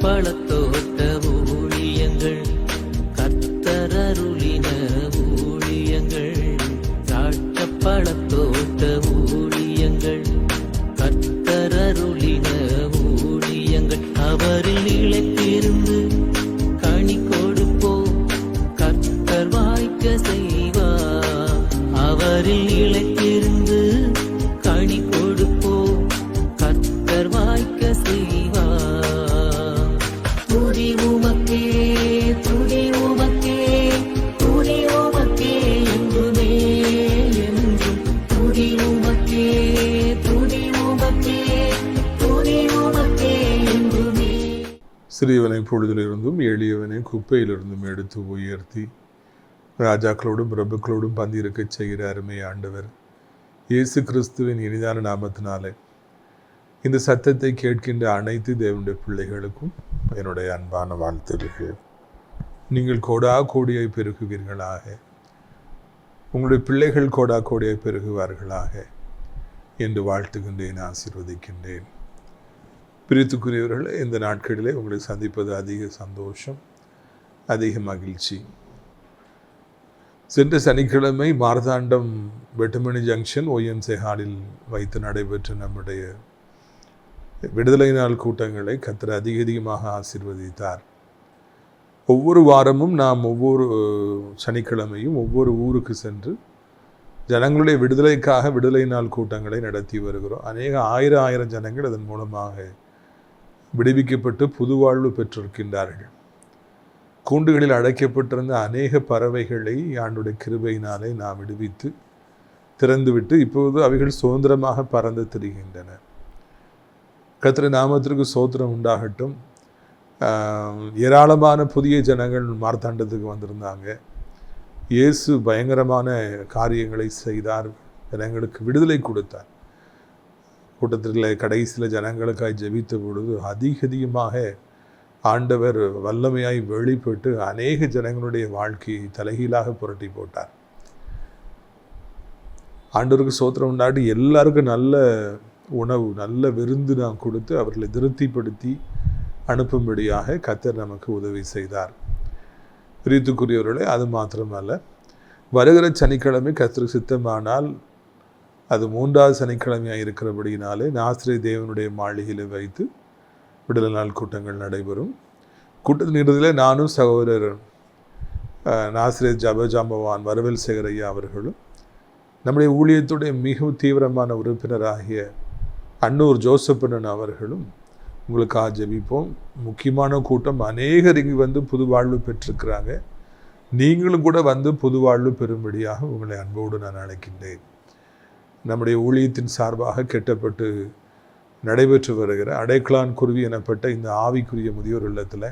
பழத்தோட்ட ஊழியங்கள், கர்த்தரருளின ஊழியங்கள். திராட்சை பழத்தோட்ட ஊழியங்கள், கர்த்தரருளின ஊழியங்கள். அவரில் நிலைத்திருந்து கனி கொடுப்போம், கர்த்தர் வாய்க்க செய்வார். அவரில் நிலைத்திருந்து கனி கொடுப்போம், கர்த்தர் வாய்க்க செய்வார். துதி உமக்கே, துதி உமக்கே, துதி உமக்கே என்றுமே என்றும். துதி உமக்கே, துதி உமக்கே, துதி உமக்கே என்றுமே. சிறியவனை பொழுதிலிருந்தும் எளியவனை குப்பையிலிருந்தும் எடுத்து உயர்த்தி ராஜாக்களோடும் பிரபுக்களோடும் பந்திருக்கச் செய்கிற அருமை ஆண்டவர் இயேசு கிறிஸ்துவின் இனிதான நாமத்தினாலே இந்த சத்தத்தை கேட்கின்ற அனைத்து தேவனுடைய பிள்ளைகளுக்கும் என்னுடைய அன்பான வாழ்த்துகள். நீங்கள் கோடா கோடியாய் பெருகுவீர்களாக, உங்களுடைய பிள்ளைகள் கோடா கோடியாய் பெருகுவார்களாக என்று வாழ்த்துகின்றேன், ஆசீர்வதிக்கின்றேன். பிரித்துக்குரியவர்களே, இந்த நாட்களிலே உங்களை சந்திப்பது அதிக சந்தோஷம், அதிக மகிழ்ச்சி. சென்ற சனிக்கிழமை மார்த்தாண்டம் வெட்டுமணி ஜங்ஷன் OMC ஹாலில் வைத்து நடைபெற்ற நம்முடைய விடுதலை நாள் கூட்டங்களை கர்த்தர் அதிகமாக ஆசீர்வதித்தார். ஒவ்வொரு வாரமும் நாம் ஒவ்வொரு சனிக்கிழமையும் ஒவ்வொரு ஊருக்கு சென்று ஜனங்களுடைய விடுதலைக்காக விடுதலை நாள் கூட்டங்களை நடத்தி வருகிறோம். ஆயிரம் ஜனங்கள் அதன் மூலமாக விடுவிக்கப்பட்டு புதுவாழ்வு பெற்றிருக்கின்றார்கள். கூண்டுகளில் அடைக்கப்பட்டிருந்த அநேக பறவைகளை ஆண்டுடைய கிருபையினாலே நாம் விடுவித்து திறந்துவிட்டு இப்போது அவைகள் சுதந்திரமாக பறந்து திரிகின்றன. கர்த்தர் நாமத்திற்கு ஸ்தோத்திரம் உண்டாகட்டும். ஏராளமான புதிய ஜனங்கள் மார்த்தாண்டத்துக்கு வந்திருந்தாங்க. இயேசு பயங்கரமான காரியங்களை செய்தார், ஜனங்களுக்கு விடுதலை கொடுத்தார். கூட்டத்தில் கடைசியில் ஜனங்களுக்காய் ஜெபித்த பொழுது அதிகமாக ஆண்டவர் வல்லமையாய் வெளிப்பட்டு அநேக ஜனங்களுடைய வாழ்க்கையை தலைகீழாக புரட்டி போட்டார். ஆண்டவருக்கு ஸ்தோத்திரம் உண்டாட்டி எல்லாருக்கும் நல்ல உணவு, நல்ல விருந்து நாம் கொடுத்து அவர்களை திருப்திப்படுத்தி அனுப்பும்படியாக கர்த்தர் நமக்கு உதவி செய்தார். பிரியத்துக்குரியவர்களே, அது மாத்திரமல்ல, வருகிற சனிக்கிழமை கர்த்தருக்கு சித்தமானால் அது 3வது சனிக்கிழமையாக இருக்கிறபடியினாலே நாசிரே தேவனுடைய மாளிகையில் வைத்து விடுதலை நாள் கூட்டங்கள் நடைபெறும். கூட்டத்தின் இறுதியில் நானும் சகோதரர் நாசிரே ஜபஜாம்பவான் வரவேல் சேகர் ஐயா அவர்களும் நம்முடைய ஊழியத்துடைய மிகவும் தீவிரமான உறுப்பினராகிய அன்னூர் ஜோசப்பண்ணன் அவர்களும் உங்களுக்காக ஜெபிப்போம். முக்கியமான கூட்டம், அநேகர் இங்கு வந்து புது வாழ்வு பெற்றிருக்கிறாங்க. நீங்களும் கூட வந்து புது வாழ்வு பெறும்படியாக உங்களை அன்போடு நான் அழைக்கின்றேன். நம்முடைய ஊழியத்தின் சார்பாக கெட்டப்பட்டு நடைபெற்று வருகிற அடைக்கலான் குருவி எனப்பட்ட இந்த ஆவிக்குரிய முதியோர் இல்லத்தில்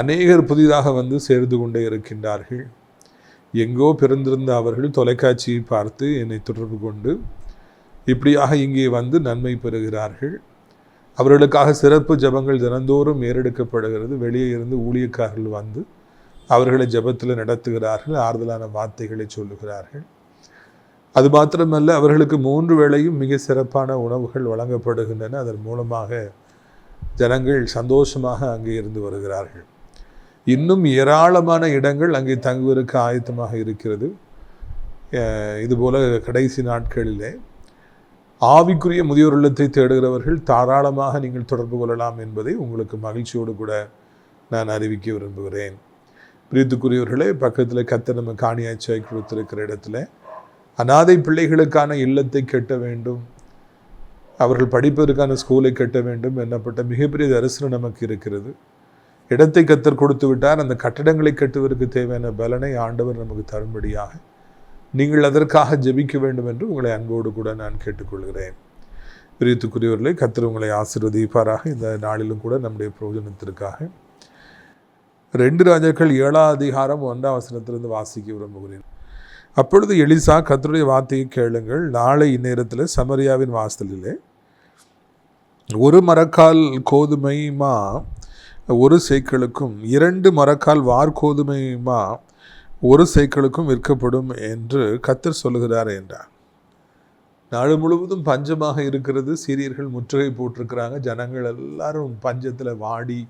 அநேகர் புதிதாக வந்து சேர்ந்து கொண்டே இருக்கின்றார்கள். எங்கோ பிறந்திருந்த அவர்கள் தொலைக்காட்சியை பார்த்து என்னை தொடர்பு கொண்டு இப்படியாக இங்கே வந்து நன்மை பெறுகிறார்கள். அவர்களுக்காக சிறப்பு ஜபங்கள் தினந்தோறும் ஏறெடுக்கப்படுகிறது. வெளியே இருந்து ஊழியக்காரர்கள் வந்து அவர்களை ஜபத்தில் நடத்துகிறார்கள், ஆறுதலான வார்த்தைகளை சொல்லுகிறார்கள். அது மாத்திரமல்ல, அவர்களுக்கு 3 வேளையும் மிக சிறப்பான உணவுகள் வழங்கப்படுகின்றன. அதன் மூலமாக ஜனங்கள் சந்தோஷமாக அங்கே இருந்து வருகிறார்கள். இன்னும் ஏராளமான இடங்கள் அங்கே தங்குவதற்கு ஆயத்தமாக இருக்கிறது. இதுபோல கடைசி நாட்களிலே ஆவிக்குரிய முதியோர் இல்லத்தை தேடுகிறவர்கள் தாராளமாக நீங்கள் தொடர்பு கொள்ளலாம் என்பதை உங்களுக்கு மகிழ்ச்சியோடு கூட நான் அறிவிக்க விரும்புகிறேன். பிரியத்துக்குரியவர்களே, பக்கத்தில் கர்த்தர் நம்ம காணியாச்சாய் கொடுத்திருக்கிற இடத்துல அநாதை பிள்ளைகளுக்கான இல்லத்தை கட்ட வேண்டும், அவர்கள் படிப்பதற்கான ஸ்கூலை கட்ட வேண்டும் என்னப்பட்ட மிகப்பெரிய தரிசனம் நமக்கு இருக்கிறது. இடத்தை கர்த்தர் கொடுத்து விட்டார். அந்த கட்டடங்களை கட்டுவதற்கு தேவையான பலனை ஆண்டவர் நமக்கு தரும்படியாக நீங்கள் அதற்காக ஜெபிக்க வேண்டும் என்று உங்களை அன்போடு கூட நான் கேட்டுக்கொள்கிறேன். பிரியத்துக்குரியவர்களே, கர்த்தர் உங்களை ஆசீர்வதிப்பாராக. இந்த நாளிலும் கூட நம்முடைய பிரயோஜனத்திற்காக 2 ராஜாக்கள் 7ஆம் அதிகாரம் 1ஆம் வசனத்திலிருந்து வாசிக்க விரும்புகிறேன். அப்பொழுது எலிசா, கர்த்தருடைய வார்த்தையை கேளுங்கள், நாளை இந்நேரத்தில் சமரியாவின் வாசலிலே 1 மரக்கால் கோதுமை மா 1 சேக்கலுக்கும் 2 மரக்கால் வார்கோதுமை மா 1 சேக்கலுக்கும் விற்கப்படும் என்று கர்த்தர் சொல்லுகிறார் என்றார். நாடு முழுவதும் பஞ்சமாக இருக்கிறது. சீரியர்கள் முற்றுகை போட்டிருக்கிறாங்க. ஜனங்கள் எல்லாரும் பஞ்சத்தில் வாடி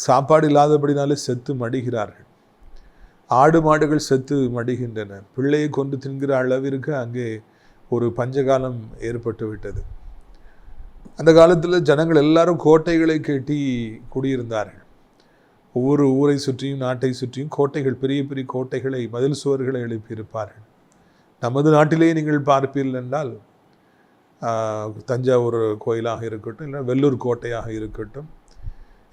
சாப்பாடு இல்லாதபடினாலே செத்து மடிகிறார்கள். ஆடு மாடுகள் செத்து மடிகின்றன. பிள்ளையை கொண்டு தின்கிற அளவிற்கு அங்கே ஒரு பஞ்சகாலம் ஏற்பட்டு விட்டது. அந்த காலத்தில் ஜனங்கள் எல்லாரும் கோட்டைகளை கட்டி குடியிருந்தார்கள். ஒவ்வொரு ஊரை சுற்றியும் நாட்டை சுற்றியும் கோட்டைகள், பெரிய பெரிய கோட்டைகளை, மதில் சுவர்களை எழுப்பியிருப்பார்கள். நமது நாட்டிலேயே நீங்கள் பார்ப்பீர்கள் என்றால் தஞ்சாவூர் கோயிலாக இருக்கட்டும், இல்லை வெள்ளூர் கோட்டையாக இருக்கட்டும்,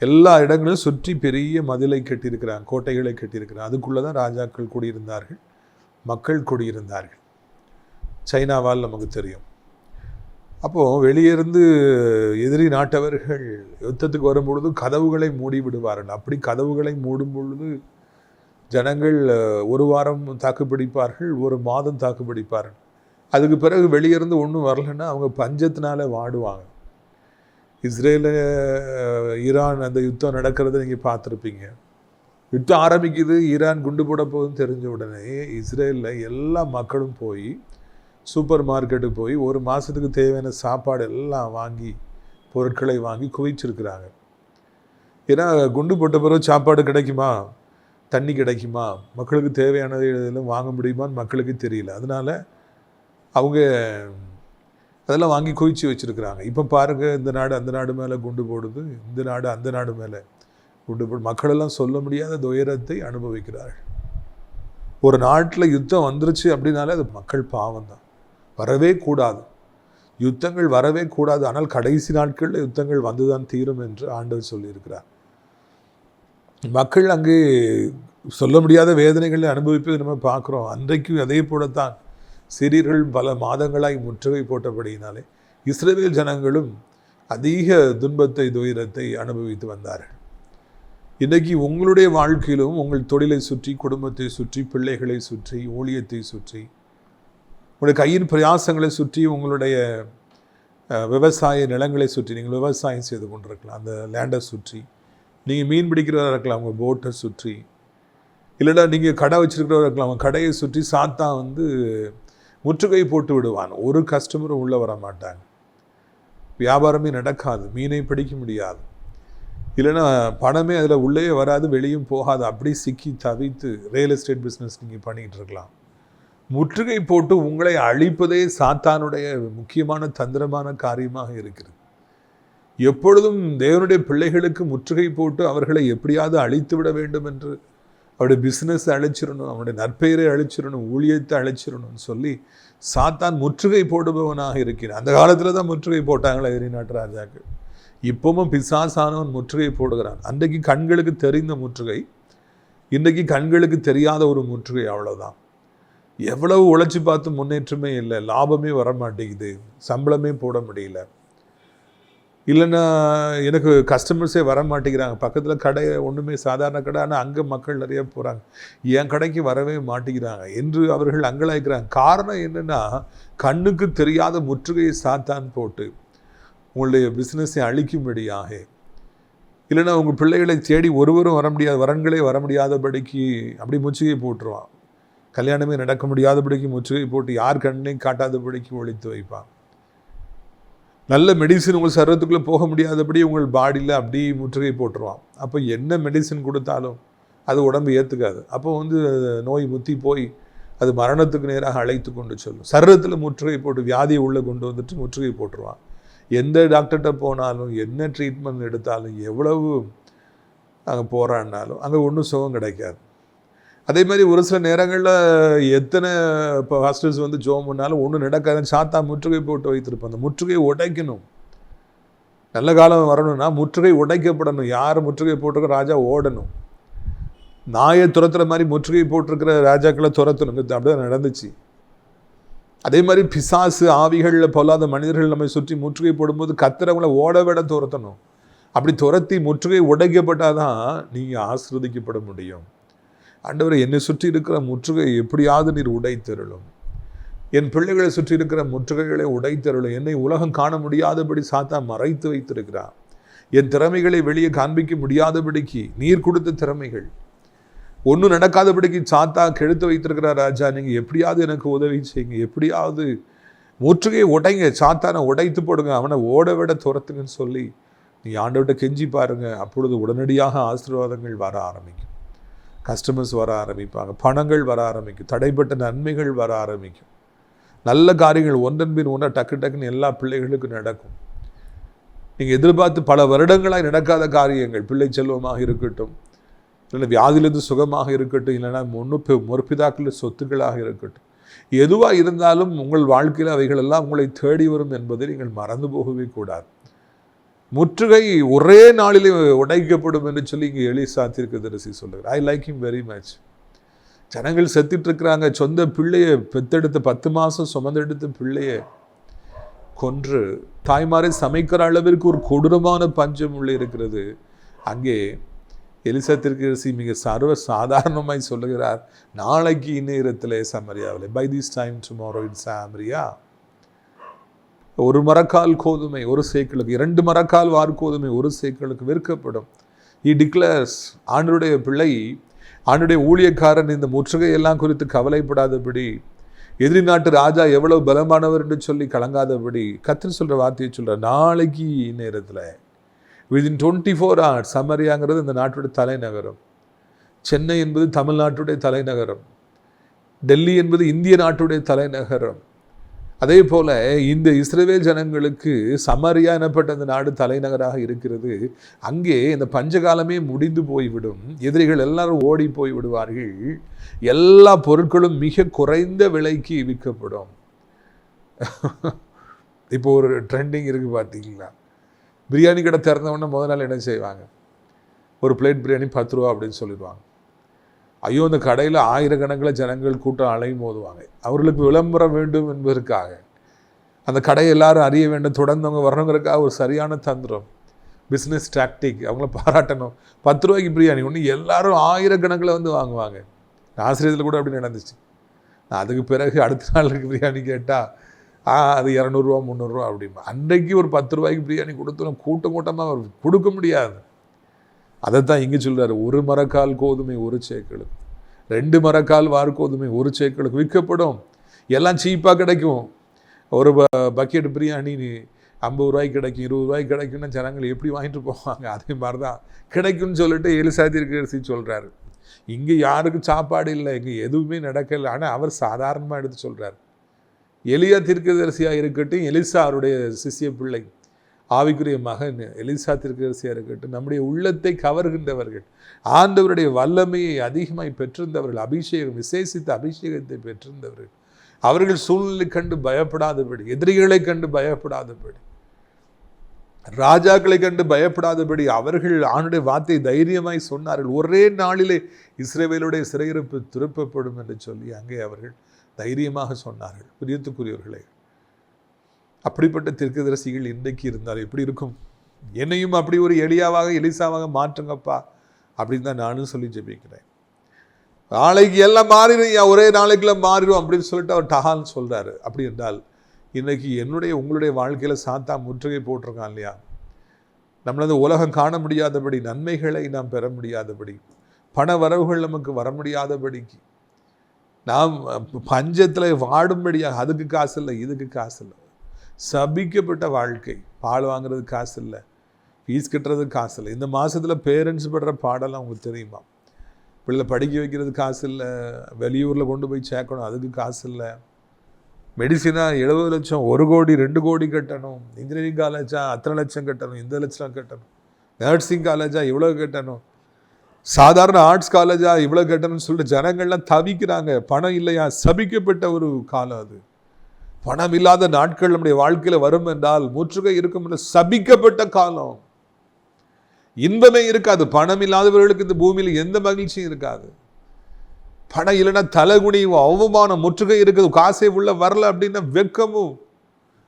எல்லா இடங்களும் சுற்றி பெரிய மதிலை கட்டியிருக்கிறாங்க, கோட்டைகளை கட்டியிருக்கிறாங்க. அதுக்குள்ளே தான் ராஜாக்கள் குடியிருந்தார்கள், மக்கள் குடியிருந்தார்கள். சைனாவால் நமக்கு தெரியும். அப்போது வெளியிருந்து எதிரி நாட்டவர்கள் யுத்தத்துக்கு வரும்பொழுது கதவுகளை மூடி விடுவார்கள். அப்படி கதவுகளை மூடும் பொழுது ஜனங்கள் ஒரு வாரம் தாக்குப்பிடிப்பார்கள், ஒரு மாதம் தாக்குப்பிடிப்பார்கள். அதுக்கு பிறகு வெளியிருந்து ஒன்றும் வரலைன்னா அவங்க பஞ்சத்தினால வாடுவாங்க. இஸ்ரேல் ஈரான் அந்த யுத்தம் நடக்கிறத நீங்கள் பார்த்துருப்பீங்க. யுத்தம் ஆரம்பிக்குது, ஈரான் குண்டு போட போகுதுன்னு தெரிஞ்ச உடனே இஸ்ரேலில் எல்லா மக்களும் போய் சூப்பர் மார்க்கெட்டுக்கு போய் ஒரு மாதத்துக்கு தேவையான சாப்பாடு எல்லாம் வாங்கி, பொருட்களை வாங்கி குவிச்சிருக்கிறாங்க. ஏன்னா குண்டு போட்ட பிறகு சாப்பாடு கிடைக்குமா, தண்ணி கிடைக்குமா, மக்களுக்கு தேவையானது இதெல்லாம் வாங்க முடியுமான்னு மக்களுக்கு தெரியல. அதனால் அவங்க அதெல்லாம் வாங்கி குவிச்சு வச்சுருக்கிறாங்க. இப்போ பாருங்கள், இந்த நாடு அந்த நாடு மேலே குண்டு போடுது, இந்த நாடு அந்த நாடு மேலே குண்டு போடு. மக்களெல்லாம் சொல்ல முடியாத துயரத்தை அனுபவிக்கிறார்கள். ஒரு நாட்டில் யுத்தம் வந்துருச்சு அப்படின்னாலே அது மக்கள் பாவம் தான். வரவே கூடாது, யுத்தங்கள் வரவே கூடாது. ஆனால் கடைசி நாட்களில் யுத்தங்கள் வந்துதான் தீரும் என்று ஆண்டவர் சொல்லியிருக்கிறார். மக்கள் அங்கே சொல்ல முடியாத வேதனைகளை அனுபவிப்பதை நம்ம பார்க்குறோம். அன்றைக்கும் அதே போலத்தான் சிரியர்கள் பல மாதங்களாய் முற்றுகை போட்டபடியினாலே இஸ்ரவேல் ஜனங்களும் அதிக துன்பத்தை, துயரத்தை அனுபவித்து வந்தார்கள். இன்றைக்கி உங்களுடைய வாழ்க்கையிலும் உங்கள் தொழிலை சுற்றி, குடும்பத்தை சுற்றி, பிள்ளைகளை சுற்றி, ஊழியத்தை சுற்றி, உங்களுடைய கையின் பிரயாசங்களை சுற்றி, உங்களுடைய விவசாய நிலங்களை சுற்றி நீங்கள் விவசாயம் செய்து கொண்டிருக்கலாம். அந்த லேண்டை சுற்றி நீங்கள் மீன் பிடிக்கிறவராக இருக்கலாம், உங்கள் போட்டை சுற்றி, இல்லைன்னா நீங்கள் கடை வச்சுருக்கிறவராக இருக்கலாம், அவங்க கடையை சுற்றி சாத்தான் முற்றுகை போட்டு விடுவான். ஒரு கஸ்டமரும் உள்ளே வர மாட்டாங்க, வியாபாரமே நடக்காது, மீனை பிடிக்க முடியாது, இல்லைன்னா பணமே அதில் உள்ளே வராது, வெளியும் போகாது. அப்படி சிக்கி தவித்து ரியல் எஸ்டேட் பிஸ்னஸ் நீங்கள் பண்ணிகிட்டு இருக்கலாம். முற்றுகை போட்டு உங்களை அழிப்பதே சாத்தானுடைய முக்கியமான தந்திரமான காரியமாக இருக்கிறது. எப்பொழுதும் தேவனுடைய பிள்ளைகளுக்கு முற்றுகை போட்டு அவர்களை எப்படியாவது அழித்து விட வேண்டும் என்று, அவருடைய பிஸ்னஸ் அழிச்சிடணும், அவனுடைய நற்பெயரை அழிச்சிடணும், ஊழியத்தை அழிச்சிடணும்னு சொல்லி சாத்தான் முற்றுகை போடுபவனாக இருக்கிறான். அந்த காலத்தில் தான் முற்றுகை போட்டாங்களே எதிரி நாட்டு ராஜாக்கள். இப்பவும் பிசாசானவன் முற்றுகை போடுகிறான். அன்றைக்கு கண்களுக்கு தெரிந்த முற்றுகை, இன்றைக்கு கண்களுக்கு தெரியாத ஒரு முற்றுகை, அவ்வளோதான். எவ்வளவு உழைச்சி பார்த்து முன்னேற்றமே இல்லை, லாபமே வர மாட்டேங்குது, சம்பளமே போட முடியல, இல்லைன்னா எனக்கு கஸ்டமர்ஸே வர மாட்டேங்கிறாங்க. பக்கத்தில் கடை ஒன்றுமே சாதாரண கடை, ஆனால் அங்கே மக்கள் நிறைய போகிறாங்க, என் கடைக்கு வரவே மாட்டேங்கிறாங்க என்று அவர்கள் அங்கலாய்க்கிறாங்க. காரணம் என்னென்னா, கண்ணுக்கு தெரியாத முற்றுகையை சாத்தான் போட்டு உங்களுடைய பிஸ்னஸை அழிக்கும்படியாக, இல்லைன்னா உங்கள் பிள்ளைகளை தேடி ஒருவரும் வர முடியாது, வரன்களே வர முடியாதபடிக்கு அப்படி முற்றுகை போட்டுருவான். கல்யாணமே நடக்க முடியாதபடிக்கு முற்றுகை போட்டு யார் கண்ணையும் காட்டாதபடிக்கு ஒழித்து வைப்பான். நல்ல மெடிசின் உங்கள் சரீரத்துக்குள்ளே போக முடியாதபடி உங்கள் பாடியில் அப்படி முற்றுகை போட்டுருவான். அப்போ என்ன மெடிசின் கொடுத்தாலும் அது உடம்பு ஏற்றுக்காது. அப்போ நோய் முத்தி போய் அது மரணத்துக்கு நேராக அழைத்து கொண்டு சொல்லும். சரீரத்தில் முற்றுகை போட்டு வியாதியை உள்ளே கொண்டு வந்துட்டு முற்றுகை போட்டுருவான். எந்த டாக்டர்கிட்ட போனாலும், என்ன ட்ரீட்மெண்ட் எடுத்தாலும், எவ்வளவு அங்கே போகிறான்னாலும் அங்கே ஒன்றும் சுகம் கிடைக்காது. அதே மாதிரி ஒரு சில நேரங்களில் எத்தனை இப்போ ஹாஸ்டல்ஸ் ஜோம் பண்ணாலும் ஒன்றும் நடக்காதுன்னு சாத்தா முற்றுகை போட்டு வைத்திருப்போம். அந்த முற்றுகையை உடைக்கணும். நல்ல காலம் வரணும்னா முற்றுகை உடைக்கப்படணும். யார் முற்றுகை போட்டிருக்க ராஜா ஓடணும். நாயை துரத்துற மாதிரி முற்றுகை போட்டிருக்கிற ராஜாக்களை துரத்தணும். அப்படிதான் நடந்துச்சு. அதே மாதிரி பிசாசு, ஆவிகளில் பொல்லாத மனிதர்கள் நம்மை சுற்றி முற்றுகை போடும்போது கத்துறவங்களை ஓட விட துரத்தணும். அப்படி துரத்தி முற்றுகை உடைக்கப்பட்டாதான் நீங்கள் ஆசீர்வதிக்கப்பட முடியும். ஆண்டவரே, என்னை சுற்றி இருக்கிற முற்றுகை எப்படியாவது நீர் உடைத்தருளும். என் பிள்ளைகளை சுற்றி இருக்கிற முற்றுகைகளை உடைத்தருளும். என்னை உலகம் காண முடியாதபடி சாத்தா மறைத்து வைத்திருக்கிறான். என் திறமைகளை வெளியே காண்பிக்க முடியாதபடிக்கு நீர் கொடுத்த திறமைகள் ஒன்றும் நடக்காதபடிக்கு சாத்தா கெடுத்து வைத்திருக்கிறார். ராஜா, நீங்கள் எப்படியாவது எனக்கு உதவி செய்யுங்க, எப்படியாவது முற்றுகையை உடைங்க, சாத்தானை உடைத்து போடுங்க, அவனை ஓட விட துரத்துங்கன்னு சொல்லி நீ ஆண்டவர்கிட்ட கெஞ்சி பாருங்க, அப்பொழுது உடனடியாக ஆசீர்வாதங்கள் வர ஆரம்பிக்கும். கஸ்டமர்ஸ் வர ஆரம்பிப்பாங்க, பணங்கள் வர ஆரம்பிக்கும், தடைப்பட்ட நன்மைகள் வர ஆரம்பிக்கும், நல்ல காரியங்கள் ஒன்றன் பின் ஒன்றா டக்கு டக்குன்னு எல்லா பிள்ளைகளுக்கும் நடக்கும். நீங்கள் எதிர்பார்த்து பல வருடங்களாக நடக்காத காரியங்கள், பிள்ளை செல்வமாக இருக்கட்டும், இல்லை வியாதியிலிருந்து சுகமாக இருக்கட்டும், இல்லைன்னா முற்பிதாக்கள் சொத்துக்களாக இருக்கட்டும், எதுவாக இருந்தாலும் உங்கள் வாழ்க்கையில் அவைகள் எல்லாம் உங்களை தேடி வரும் என்பதை நீங்கள் மறந்து போகவே கூடாது. முற்றுகை ஒரே நாளிலே உடைக்கப்படும் என்று சொல்லி இங்கே எலிசா தீர்க்கதரிசி சொல்லுகிறார். I like him very much. ஜனங்கள் செத்துட்டு இருக்கிறாங்க, சொந்த பிள்ளையை பெத்தெடுத்த 10 மாதம் சுமந்தெடுத்த பிள்ளையை கொன்று தாய்மாரை சமைக்கிற அளவிற்கு ஒரு கொடூரமான பஞ்சம் உள்ள இருக்கிறது. அங்கே எலிசா தீர்க்கதரிசி மிக சர்வ சாதாரணமாய் சொல்லுகிறார், நாளைக்கு இந்நேரத்தில் சமரியாவில், பை திஸ் டைம் டுமாரோ இன் சாமரியா, 1 மரக்கால் கோதுமை 1 சேக்கலுக்கு, 2 மரக்கால் வார்கோதுமை 1 சேக்கலுக்கு விற்கப்படும். He declares, ஆண்டவருடைய பிள்ளை, ஆண்டவருடைய ஊழியக்காரன் இந்த முற்றுகையெல்லாம் குறித்து கவலைப்படாதபடி, எதிரி நாட்டு ராஜா எவ்வளவு பலமானவர் என்று சொல்லி கலங்காதபடி கர்த்தர் சொல்ற வார்த்தையை சொல்ற, நாளைக்கு நேரத்தில் வித்தின் 24 hours சமரியாங்கிறது இந்த நாட்டுடைய தலைநகரம். சென்னை என்பது தமிழ்நாட்டுடைய தலைநகரம். டெல்லி என்பது இந்திய நாட்டுடைய தலைநகரம். அதே போல இந்த இஸ்ரவேல் ஜனங்களுக்கு சமரியா எனப்பட்ட அந்த நாடு தலைநகராக இருக்கிறது. அங்கே இந்த பஞ்சகாலமே முடிந்து போய்விடும், எதிரிகள் எல்லாரும் ஓடி போய் விடுவார்கள், எல்லா பொருட்களும் மிக குறைந்த விலைக்கு விற்கப்படும். இப்போ ஒரு ட்ரெண்டிங் இருக்குது பார்த்தீங்களா, பிரியாணி கடை திறந்தவொடனே முதல் நாள் என்ன செய்வாங்க, ஒரு பிளேட் பிரியாணி 10 ரூபா அப்படின்னு சொல்லிடுவாங்க. ஐயோ, அந்த கடையில் ஆயிரக்கணக்கில் ஜனங்கள் கூட்டம் அலையும் போதுவாங்க. அவர்களுக்கு விளம்பரம் வேண்டும் என்பதற்காக, அந்த கடையை எல்லாரும் அறிய வேண்டும், தொடர்ந்து அவங்க வரணுங்கிறதுக்காக ஒரு சரியான தந்திரம், பிஸ்னஸ் டாக்டிக், அவங்கள பாராட்டணும். 10 ரூபாய்க்கு பிரியாணி ஒன்று எல்லாரும் ஆயிரக்கணக்கில் வந்து வாங்குவாங்க. ஆசிரியத்தில் கூட அப்படி நடந்துச்சு. அதுக்கு பிறகு அடுத்த நாளுக்கு பிரியாணி கேட்டால் அது 200 ரூபா 300 ரூபா அப்படிமா. அன்றைக்கு ஒரு 10 ரூபாய்க்கு பிரியாணி கொடுத்தோம், கூட்டமாக கொடுக்க முடியாது. அதைத்தான் இங்கே சொல்கிறார், 1 மரக்கால் கோதுமை 1 சேக்கலுக்கு, 2 மரக்கால் வார்கோதுமை 1 சேக்கலுக்கு விற்கப்படும். எல்லாம் சீப்பாக கிடைக்கும். ஒரு பக்கெட் பிரியாணி 50 ரூபாய்க்கு கிடைக்கும், 20 ரூபாய்க்கு கிடைக்கும்னா ஜனங்கள் எப்படி வாங்கிட்டு போவாங்க? அதே மாதிரி தான் கிடைக்கும்னு சொல்லிட்டு எலிசா தீர்க்கதரிசி சொல்கிறாரு. இங்கே யாருக்கும் சாப்பாடு இல்லை, இங்கே எதுவுமே நடக்கலை. ஆனால் அவர் சாதாரணமாக எடுத்து சொல்கிறார். எலியா தீர்க்கதரிசியாக இருக்கட்டும், எலிசா அவருடைய சிசிய பிள்ளை, ஆவிக்குரிய மகன் எலிசா தீர்க்கதரிசியாக இருக்கட்டும், நம்முடைய உள்ளத்தை கவர்கின்றவர்கள், ஆண்டவருடைய வல்லமையை அதிகமாய் பெற்றிருந்தவர்கள், அபிஷேகம், விசேஷித்த அபிஷேகத்தை பெற்றிருந்தவர்கள், அவர்கள் சூழ்நிலை கண்டு பயப்படாதபடி, எதிரிகளை கண்டு பயப்படாதபடி, ராஜாக்களை கண்டு பயப்படாதபடி அவர்கள் ஆண்டுடைய வார்த்தை தைரியமாய் சொன்னார்கள். ஒரே நாளிலே இஸ்ரவேலுடைய சிறையிருப்பு திருப்பப்படும் என்று சொல்லி அங்கே அவர்கள் தைரியமாக சொன்னார்கள். பிரியத்துக்குரியவர்களே, அப்படிப்பட்ட தீர்க்கதரிசிகள் இன்றைக்கு இருந்தால் எப்படி இருக்கும்? என்னையும் அப்படி ஒரு எலியாவாக எலிசாவாக மாற்றுங்கப்பா அப்படின்னு தான் நானும் சொல்லி ஜெபிக்கிறேன். நாளைக்கு எல்லாம் மாறிடும், ஒரே நாளைக்குள்ள மாறிடும் அப்படின்னு சொல்லிட்டு அவர் டஹான்னு சொல்கிறாரு. அப்படி என்றால் இன்றைக்கி என்னுடைய உங்களுடைய வாழ்க்கையில் சாத்தா முற்றுகை போட்டிருக்கான் இல்லையா? நம்மளது உலகம் காண முடியாதபடி, நன்மைகளை நாம் பெற முடியாதபடி, பண வரவுகள் நமக்கு வர முடியாதபடிக்கு, நாம் பஞ்சத்தில் வாடும்படியாக, அதுக்கு காசு இல்லை, இதுக்கு காசு இல்லை, சபிக்கப்பட்ட வாழ்க்கை, பால் வாங்குறதுக்கு காசு இல்லை, ஃபீஸ் கட்டுறதுக்கு காசு இல்லை. இந்த மாதத்தில் பேரண்ட்ஸ் படுற பாடெல்லாம் உங்களுக்கு தெரியுமா? பிள்ளை படிக்க வைக்கிறது காசு இல்லை, வெளியூரில் கொண்டு போய் சேர்க்கணும், அதுக்கு காசு இல்லை, மெடிசினாக 70 லட்சம், 1 கோடி 2 கோடி கட்டணும், இன்ஜினியரிங் காலேஜாக அத்தனை லட்சம் கட்டணும், இந்த லட்சம் கட்டணும், நர்சிங் காலேஜாக இவ்வளோ கட்டணும், சாதாரண ஆர்ட்ஸ் காலேஜாக இவ்வளோ கட்டணும்னு சொல்லிட்டு ஜனங்கள்லாம் தவிக்கிறாங்க. பணம் இல்லையா? சபிக்கப்பட்ட ஒரு காலம் அது. பணம் இல்லாத நாட்கள் நம்முடைய வாழ்க்கையில் வரும் என்றால் முற்றுகை இருக்கும் என்ற சபிக்கப்பட்ட காலம். இன்பமே இருக்காது. பணம் இல்லாதவர்களுக்கு இந்த பூமியில் எந்த மகிழ்ச்சியும் இருக்காது. பணம் இல்லைன்னா தலைகுனியும், அவமானம், முற்றுகை இருக்குது. காசே உள்ள வரல அப்படின்னா வெட்கமும்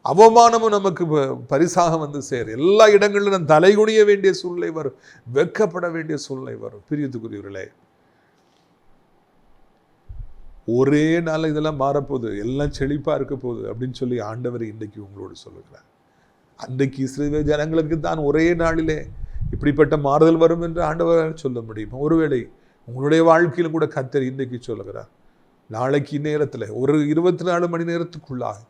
அவமானமும் நமக்கு பரிசாக வந்து சேரும். எல்லா இடங்களிலும் நான் தலைகுனிய வேண்டிய சூழ்நிலை வரும், வெட்கப்பட வேண்டிய சூழ்நிலை வரும். பிரியத்துக்குரியவர்களே, ஒரே நாள் இதெல்லாம் மாறப்போகுது, எல்லாம் செழிப்பாக இருக்க போகுது அப்படின்னு சொல்லி ஆண்டவர் இன்றைக்கு உங்களோடு சொல்லுகிறார். அன்றைக்கு இஸ்ரவேல் ஜனங்களுக்கு தான் ஒரே நாளிலே இப்படிப்பட்ட மாறுதல் வரும் என்று ஆண்டவரால் சொல்ல முடியும். ஒருவேளை உங்களுடைய வாழ்க்கையிலும் கூட கர்த்தர் இன்றைக்கு சொல்லுகிறார், நாளைக்கு இந்நேரத்தில் ஒரு 24 மணி நேரத்துக்குள்ளாக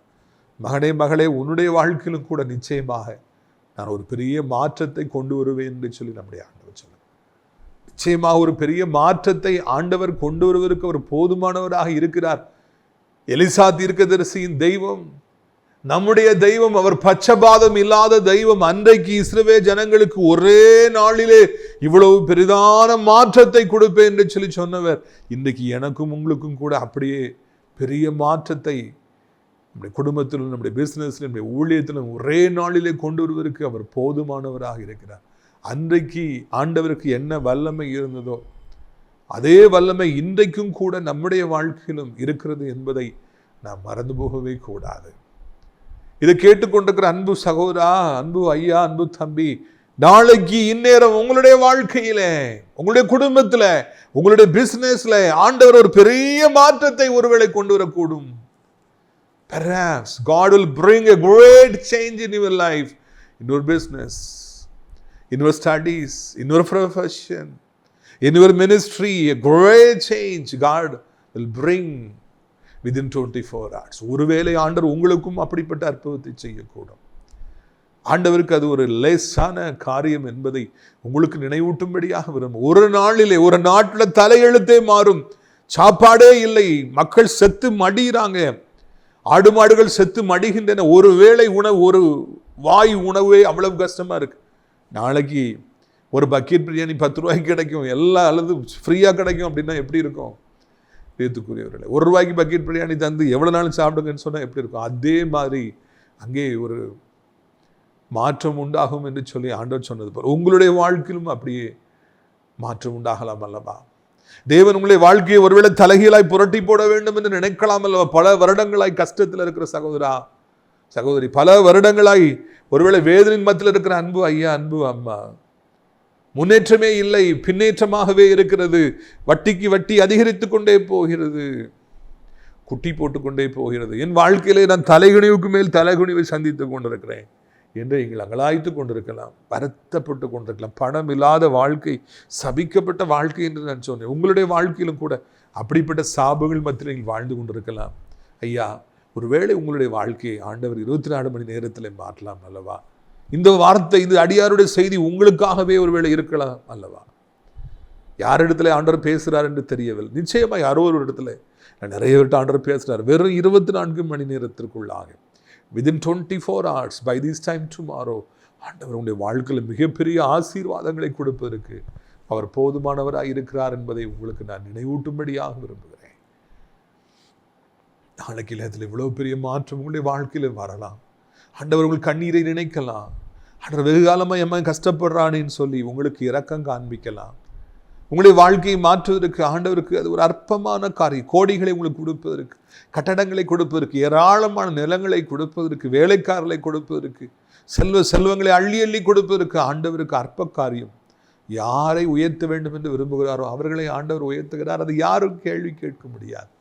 மகனே மகளே, உன்னுடைய வாழ்க்கையிலும் கூட நிச்சயமாக நான் ஒரு பெரிய மாற்றத்தை கொண்டு வருவேன் என்று சொல்லி நம்முடைய ஆண்டவர் சொல்லுவார். நிச்சயமாக ஒரு பெரிய மாற்றத்தை ஆண்டவர் கொண்டு வருவதற்கு அவர் போதுமானவராக இருக்கிறார். எலிசா தீர்க்கதரிசியின் தெய்வம் நம்முடைய தெய்வம். அவர் பட்சபாதம் இல்லாத தெய்வம். அன்றைக்கு இஸ்ரவேல் ஜனங்களுக்கு ஒரே நாளிலே இவ்வளவு பெரிதான மாற்றத்தை கொடுப்பேன் என்று சொல்லி சொன்னவர் இன்றைக்கு எனக்கும் உங்களுக்கும் கூட அப்படியே பெரிய மாற்றத்தை நம்முடைய குடும்பத்திலும் நம்முடைய பிசினஸ்ல நம்முடைய ஊழியத்திலும் ஒரே நாளிலே கொண்டு வருவதற்கு அவர் போதுமானவராக இருக்கிறார். அன்றைக்கு ஆண்டவருக்கு என்ன வல்லமை இருந்ததோ அதே வல்லமை இன்றைக்கும் கூட நம்முடைய வாழ்க்கையிலும் இருக்கிறது என்பதை நாம் மறந்து போகவே கூடாது. இதை கேட்டுக்கொண்டிருக்கிற அன்பு சகோதரா, அன்பு ஐயா, அன்பு தம்பி, நாளைக்கு இந்நேரம் உங்களுடைய வாழ்க்கையில, உங்களுடைய குடும்பத்துல, உங்களுடைய பிசினஸ்ல ஆண்டவர் ஒரு பெரிய மாற்றத்தை ஒருவேளை கொண்டு வரக்கூடும். Perhaps God will bring a great change in your life, in your business, in your studies, in your profession, in your ministry. A great change God will bring within 24 hours. ஒருவேளை ஆண்டவர் உங்களுக்கும் அப்படிப்பட்ட அற்புதத்தை செய்யக்கூடும். ஆண்டவருக்கு அது ஒரு லேசான காரியம் என்பதை உங்களுக்கு நினைவூட்டும்படியாக விரும்பும். ஒரு நாளிலே, ஒரு நாட்டில் தலையெழுத்தே மாறும். சாப்பாடே இல்லை, மக்கள் செத்து மடிகிறாங்க, ஆடு மாடுகள் செத்து மடிகின்றன. ஒரு வேளை உணவு, ஒரு வாய் உணவே அவ்வளவு கஷ்டமா இருக்கு. நாளைக்கு ஒரு பக்கெட் பிரியாணி 10 ரூபாய்க்கு கிடைக்கும், எல்லாம் அல்லது ஃப்ரீயா கிடைக்கும் அப்படின்னா எப்படி இருக்கும்? பேத்துக்குரியவர்களே, 1 ரூபாய்க்கு பக்கெட் பிரியாணி தந்து எவ்வளவு நாள் சாப்பிடுங்கன்னு சொன்னா எப்படி இருக்கும்? அதே மாதிரி அங்கே ஒரு மாற்றம் உண்டாகும் என்று சொல்லி ஆண்டவர் சொன்னது போல உங்களுடைய வாழ்க்கையிலும் அப்படியே மாற்றம் உண்டாகலாம் அல்லவா? தேவன் உங்களுடைய வாழ்க்கையை ஒருவேளை தலைகீழாய் புரட்டி போட வேண்டும் என்று நினைக்கலாம் அல்லவா? பல வருடங்களாய் கஷ்டத்தில் இருக்கிற சகோதரா, சகோதரி, பல வருடங்களாய் ஒருவேளை வேதனையின் மத்தியில் இருக்கிற அன்பு ஐயா, அன்பு அம்மா, முன்னேற்றமே இல்லை, பின்னேற்றமாகவே இருக்கிறது. வட்டிக்கு வட்டி அதிகரித்து கொண்டே போகிறது, குட்டி போட்டுக்கொண்டே போகிறது. என் வாழ்க்கையிலே நான் தலைகுனிவுக்கு மேல் தலைகுனிவை சந்தித்து கொண்டிருக்கிறேன் என்று நீங்கள் அங்கலாய்த்து கொண்டிருக்கலாம், வருத்தப்பட்டு கொண்டிருக்கலாம். பணம் இல்லாத வாழ்க்கை, சபிக்கப்பட்ட வாழ்க்கை என்று நான் சொன்னேன். உங்களுடைய வாழ்க்கையிலும் கூட அப்படிப்பட்ட சாபங்கள் மத்தியில் நீங்கள் வாழ்ந்து கொண்டிருக்கலாம். ஐயா, ஒருவேளை உங்களுடைய வாழ்க்கையை ஆண்டவர் 24 மணி நேரத்தில் மாற்றலாம் அல்லவா? இந்த வார்த்தை, இந்த அடியாருடைய செய்தி உங்களுக்காகவே ஒருவேளை இருக்கலாம் அல்லவா? யாரிடத்துல ஆண்டவர் பேசுகிறார் என்று தெரியவில்லை. நிச்சயமா யாரோ ஒரு இடத்துல நிறைய பேர்ட்ட ஆண்டவர் பேசுகிறார். வெறும் 24 மணி நேரத்திற்குள்ளாக, within 24 hours, by this time tomorrow, ஆண்டவர் உங்களுடைய வாழ்க்கையில் மிகப்பெரிய ஆசீர்வாதங்களை கொடுப்பதற்கு அவர் போதுமானவராக இருக்கிறார் என்பதை உங்களுக்கு நான் நினைவூட்டும்படியாக விரும்புகிறேன். நாளைக்கு இல்லத்தில் இவ்வளவு பெரிய மாற்றம் உங்களுடைய வாழ்க்கையில் வரலாம். ஆண்டவர் உங்கள் கண்ணீரை நினைக்கலாம். ஆண்டவர் வெகு காலமாக எம்மா கஷ்டப்படுறானேன்னு சொல்லி உங்களுக்கு இரக்கம் காண்பிக்கலாம். உங்களுடைய வாழ்க்கையை மாற்றுவதற்கு ஆண்டவருக்கு அது ஒரு அற்பமான காரியம். கோடிகளை உங்களுக்கு கொடுப்பதற்கு, கட்டடங்களை கொடுப்பதற்கு, ஏராளமான நிலங்களை கொடுப்பதற்கு, வேலைக்காரர்களை கொடுப்பதற்கு, செல்வங்களை அள்ளி அள்ளி கொடுப்பதற்கு ஆண்டவருக்கு அற்ப காரியம். யாரை உயர்த்த வேண்டும் என்று விரும்புகிறாரோ அவர்களை ஆண்டவர் உயர்த்துகிறார். அது யாரும் கேள்வி கேட்க முடியாது.